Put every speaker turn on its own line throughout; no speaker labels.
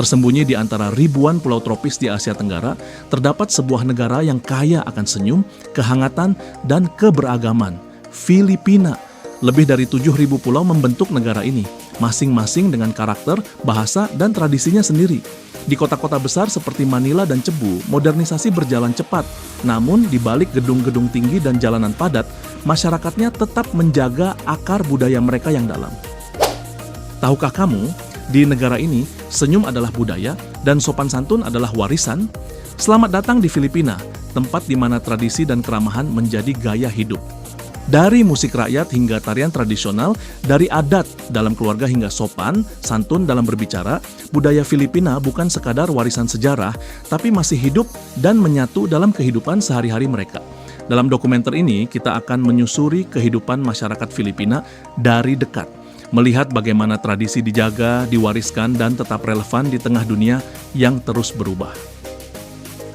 Tersembunyi di antara ribuan pulau tropis di Asia Tenggara, terdapat sebuah negara yang kaya akan senyum, kehangatan, dan keberagaman. Filipina. Lebih dari 7.000 pulau membentuk negara ini, masing-masing dengan karakter, bahasa, dan tradisinya sendiri. Di kota-kota besar seperti Manila dan Cebu, modernisasi berjalan cepat. Namun, di balik gedung-gedung tinggi dan jalanan padat, masyarakatnya tetap menjaga akar budaya mereka yang dalam. Tahukah kamu, di negara ini, senyum adalah budaya dan sopan santun adalah warisan? Selamat datang di Filipina, tempat di mana tradisi dan keramahan menjadi gaya hidup. Dari musik rakyat hingga tarian tradisional, dari adat dalam keluarga hingga sopan, santun dalam berbicara, budaya Filipina bukan sekadar warisan sejarah, tapi masih hidup dan menyatu dalam kehidupan sehari-hari mereka. Dalam dokumenter ini, kita akan menyusuri kehidupan masyarakat Filipina dari dekat, melihat bagaimana tradisi dijaga, diwariskan, dan tetap relevan di tengah dunia yang terus berubah.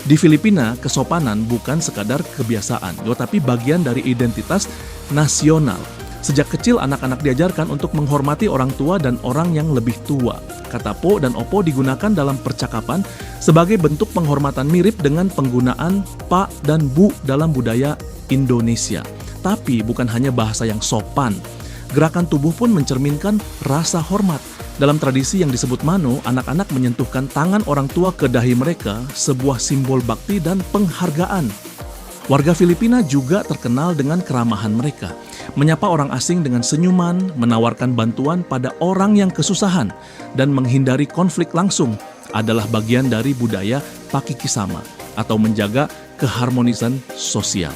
Di Filipina, kesopanan bukan sekadar kebiasaan, tetapi bagian dari identitas nasional. Sejak kecil, anak-anak diajarkan untuk menghormati orang tua dan orang yang lebih tua. Kata po dan opo digunakan dalam percakapan sebagai bentuk penghormatan mirip dengan penggunaan pak dan bu dalam budaya Indonesia. Tapi bukan hanya bahasa yang sopan. Gerakan tubuh pun mencerminkan rasa hormat. Dalam tradisi yang disebut mano, anak-anak menyentuhkan tangan orang tua ke dahi mereka, sebuah simbol bakti dan penghargaan. Warga Filipina juga terkenal dengan keramahan mereka. Menyapa orang asing dengan senyuman, menawarkan bantuan pada orang yang kesusahan, dan menghindari konflik langsung adalah bagian dari budaya pakikisama atau menjaga keharmonisan sosial.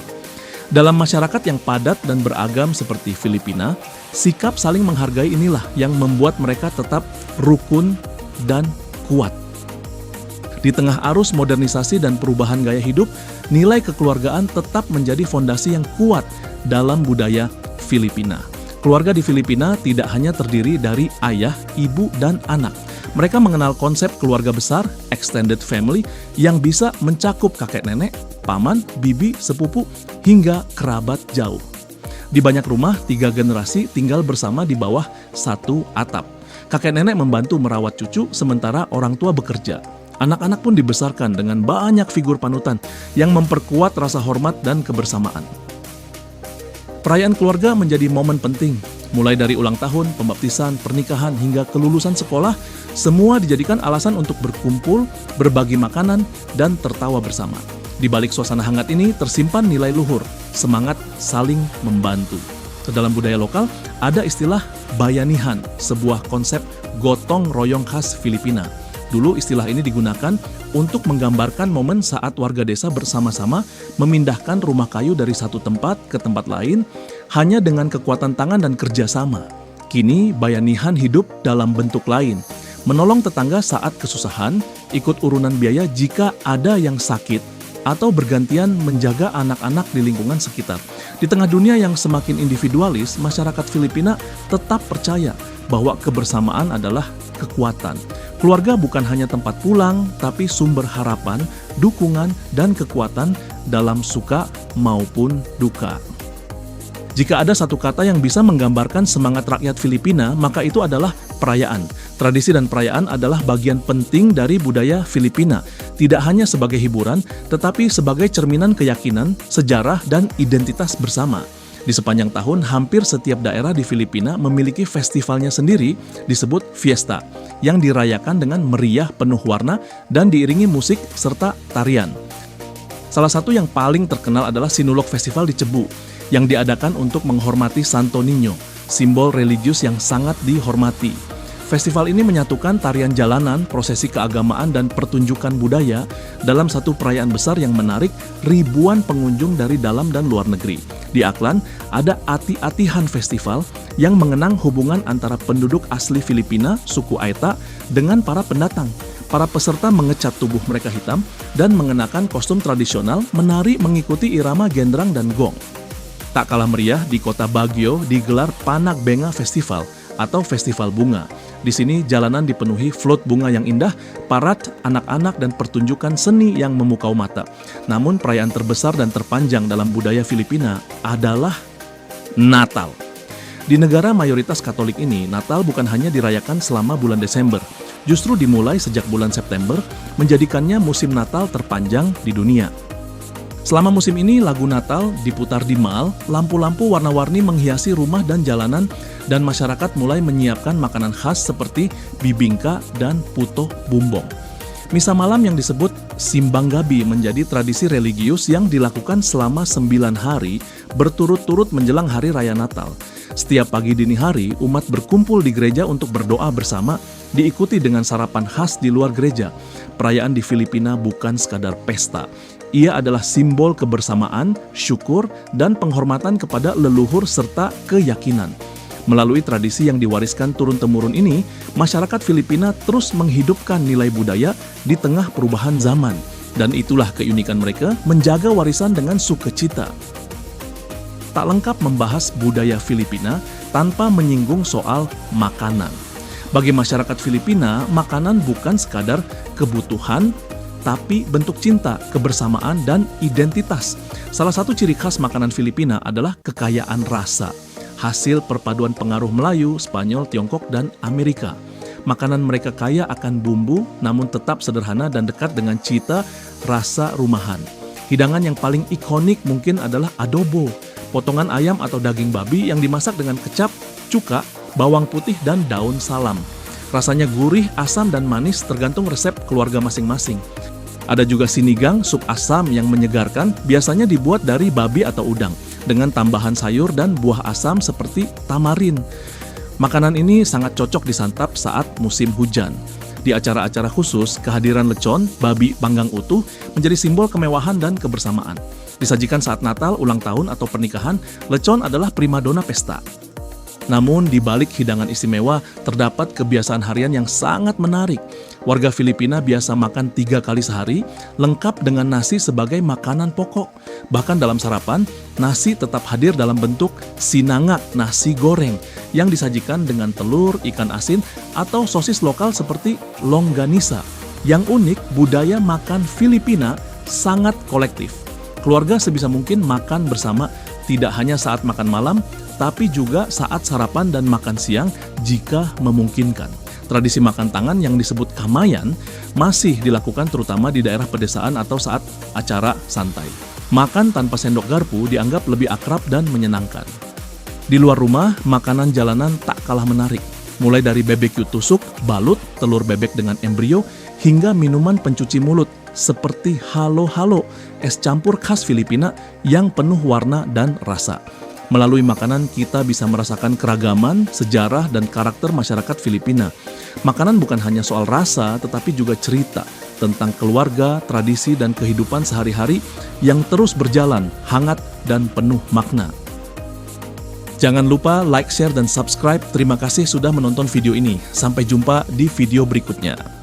Dalam masyarakat yang padat dan beragam seperti Filipina, sikap saling menghargai inilah yang membuat mereka tetap rukun dan kuat. Di tengah arus modernisasi dan perubahan gaya hidup, nilai kekeluargaan tetap menjadi fondasi yang kuat dalam budaya Filipina. Keluarga di Filipina tidak hanya terdiri dari ayah, ibu, dan anak. Mereka mengenal konsep keluarga besar, extended family, yang bisa mencakup kakek nenek, paman, bibi, sepupu, hingga kerabat jauh. Di banyak rumah, 3 generasi tinggal bersama di bawah satu atap. Kakek nenek membantu merawat cucu, sementara orang tua bekerja. Anak-anak pun dibesarkan dengan banyak figur panutan yang memperkuat rasa hormat dan kebersamaan. Perayaan keluarga menjadi momen penting. Mulai dari ulang tahun, pembaptisan, pernikahan, hingga kelulusan sekolah, semua dijadikan alasan untuk berkumpul, berbagi makanan, dan tertawa bersama. Di balik suasana hangat ini tersimpan nilai luhur, semangat saling membantu. Dalam budaya lokal, ada istilah bayanihan, sebuah konsep gotong royong khas Filipina. Dulu istilah ini digunakan untuk menggambarkan momen saat warga desa bersama-sama memindahkan rumah kayu dari satu tempat ke tempat lain hanya dengan kekuatan tangan dan kerjasama. Kini bayanihan hidup dalam bentuk lain, menolong tetangga saat kesusahan, ikut urunan biaya jika ada yang sakit, atau bergantian menjaga anak-anak di lingkungan sekitar. Di tengah dunia yang semakin individualis, masyarakat Filipina tetap percaya bahwa kebersamaan adalah kekuatan. Keluarga bukan hanya tempat pulang, tapi sumber harapan, dukungan, dan kekuatan dalam suka maupun duka. Jika ada satu kata yang bisa menggambarkan semangat rakyat Filipina, maka itu adalah perayaan. Tradisi dan perayaan adalah bagian penting dari budaya Filipina, tidak hanya sebagai hiburan, tetapi sebagai cerminan keyakinan, sejarah, dan identitas bersama. Di sepanjang tahun, hampir setiap daerah di Filipina memiliki festivalnya sendiri, disebut fiesta, yang dirayakan dengan meriah penuh warna dan diiringi musik serta tarian. Salah satu yang paling terkenal adalah Sinulog Festival di Cebu, yang diadakan untuk menghormati Santo Niño, simbol religius yang sangat dihormati. Festival ini menyatukan tarian jalanan, prosesi keagamaan, dan pertunjukan budaya dalam satu perayaan besar yang menarik ribuan pengunjung dari dalam dan luar negeri. Di Aklan, ada Ati-Atihan Festival yang mengenang hubungan antara penduduk asli Filipina, suku Aeta, dengan para pendatang. Para peserta mengecat tubuh mereka hitam dan mengenakan kostum tradisional, menari mengikuti irama gendrang dan gong. Tak kalah meriah, di kota Baguio digelar Panagbenga Festival atau Festival Bunga. Di sini jalanan dipenuhi float bunga yang indah, parad anak-anak, dan pertunjukan seni yang memukau mata. Namun perayaan terbesar dan terpanjang dalam budaya Filipina adalah Natal. Di negara mayoritas Katolik ini, Natal bukan hanya dirayakan selama bulan Desember. justru dimulai sejak bulan September, menjadikannya musim Natal terpanjang di dunia. Selama musim ini, lagu Natal diputar di mal, lampu-lampu warna-warni menghiasi rumah dan jalanan, dan masyarakat mulai menyiapkan makanan khas seperti bibingka dan puto bumbong. Misa malam yang disebut Simbang Gabi menjadi tradisi religius yang dilakukan selama 9 hari berturut-turut menjelang Hari Raya Natal. Setiap pagi dini hari, umat berkumpul di gereja untuk berdoa bersama, diikuti dengan sarapan khas di luar gereja. Perayaan di Filipina bukan sekadar pesta. Ia adalah simbol kebersamaan, syukur, dan penghormatan kepada leluhur serta keyakinan. Melalui tradisi yang diwariskan turun-temurun ini, masyarakat Filipina terus menghidupkan nilai budaya di tengah perubahan zaman. Dan itulah keunikan mereka, menjaga warisan dengan sukacita. Tak lengkap membahas budaya Filipina tanpa menyinggung soal makanan. Bagi masyarakat Filipina, makanan bukan sekadar kebutuhan, tapi bentuk cinta, kebersamaan, dan identitas. Salah satu ciri khas makanan Filipina adalah kekayaan rasa, hasil perpaduan pengaruh Melayu, Spanyol, Tiongkok, dan Amerika. Makanan mereka kaya akan bumbu, namun tetap sederhana dan dekat dengan cita rasa rumahan. Hidangan yang paling ikonik mungkin adalah adobo, potongan ayam atau daging babi yang dimasak dengan kecap, cuka, bawang putih, dan daun salam. Rasanya gurih, asam, dan manis tergantung resep keluarga masing-masing. Ada juga sinigang, sup asam yang menyegarkan, biasanya dibuat dari babi atau udang, dengan tambahan sayur dan buah asam seperti tamarin. Makanan ini sangat cocok disantap saat musim hujan. Di acara-acara khusus, kehadiran lecon, babi panggang utuh, menjadi simbol kemewahan dan kebersamaan. Disajikan saat Natal, ulang tahun, atau pernikahan, lecon adalah primadona pesta. Namun, di balik hidangan istimewa, terdapat kebiasaan harian yang sangat menarik. Warga Filipina biasa makan 3 kali sehari, lengkap dengan nasi sebagai makanan pokok. Bahkan dalam sarapan, nasi tetap hadir dalam bentuk sinangak, nasi goreng, yang disajikan dengan telur, ikan asin, atau sosis lokal seperti longganisa. Yang unik, budaya makan Filipina sangat kolektif. Keluarga sebisa mungkin makan bersama, tidak hanya saat makan malam, tapi juga saat sarapan dan makan siang jika memungkinkan. Tradisi makan tangan yang disebut kamayan masih dilakukan terutama di daerah pedesaan atau saat acara santai. Makan tanpa sendok garpu dianggap lebih akrab dan menyenangkan. Di luar rumah, makanan jalanan tak kalah menarik. Mulai dari BBQ tusuk, balut, telur bebek dengan embrio, hingga minuman pencuci mulut seperti halo-halo, es campur khas Filipina yang penuh warna dan rasa. Melalui makanan, kita bisa merasakan keragaman, sejarah, dan karakter masyarakat Filipina. Makanan bukan hanya soal rasa, tetapi juga cerita tentang keluarga, tradisi, dan kehidupan sehari-hari yang terus berjalan, hangat, dan penuh makna. Jangan lupa like, share, dan subscribe. Terima kasih sudah menonton video ini. Sampai jumpa di video berikutnya.